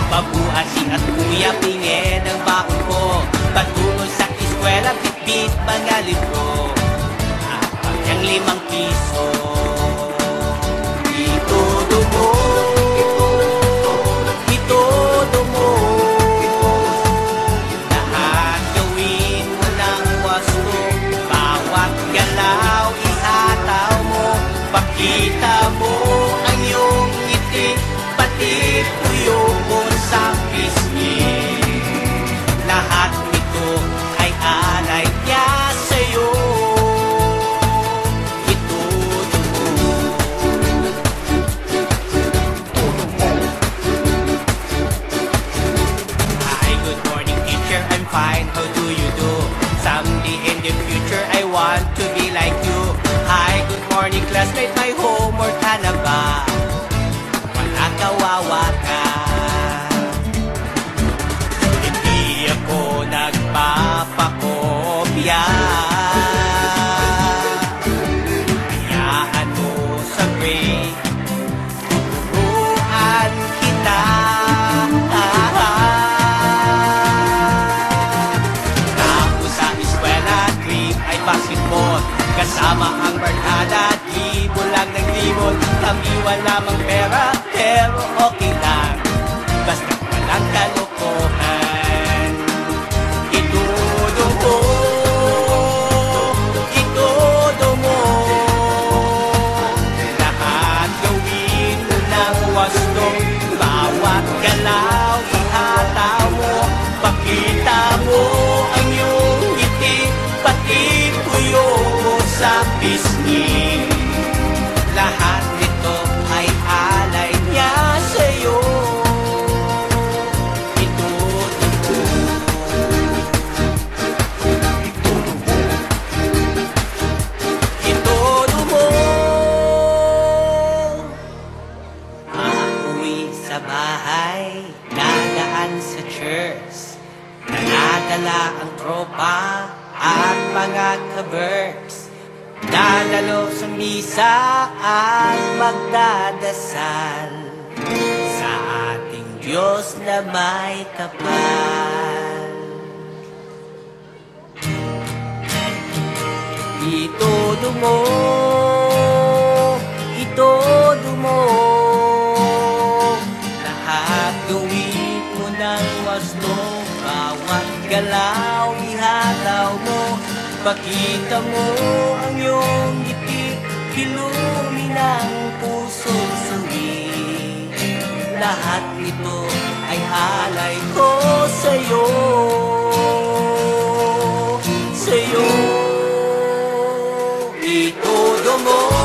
Babuhasin at kuya pingin ang baon ko. Patungo sa eskwela, bitbit mga libro at pagyang 5 piso. Itodo mo, itodo mo, lahat gawin mo ng wasto. Bawat galaw ihataw mo, pakita mo ang iyong ngiti, pati tuyo mo sa pisngi. Lahat nito ay alay niya sa'yo. Itudo mo. Hi, good morning teacher, I'm fine, how do you do? Someday in the future I want to be like you. Hi, good morning classmate, my homework ka na ba? Wala kawawa ka. Hindi ako nagpapakopya. Hayaan mo sa break, tuturuan kita. Tapos sa eskwela, dream ay basketball. Kasama ang barkada, libo lang ng libon. Kami walamang pera, pero okay lang, basta walang kalokohan. Itudo mo, itudo mo, lahat gawin mo ng wasto. Bawat galaw ihataw mo, pakita mo ang iyong ngiti, pati tuyo mo sa pisngi. Lahat nito ay alay niya sa'yo. Itudo mo, itudo mo. Uuwi sa bahay, dadaan sa church, nanadala ang tropa at mga ka-berks. Dadalo sa misa at magdadasal sa ating Diyos na may kapal. Itudo mo, itudo mo, lahat gawin mo ng wasto. Bawat galaw ihataw mo, pakita mo ang iyong ngiti, hilumi ng pusong sawi. Lahat nito ay alay ko sa'yo, sa'yo. Itudo mo.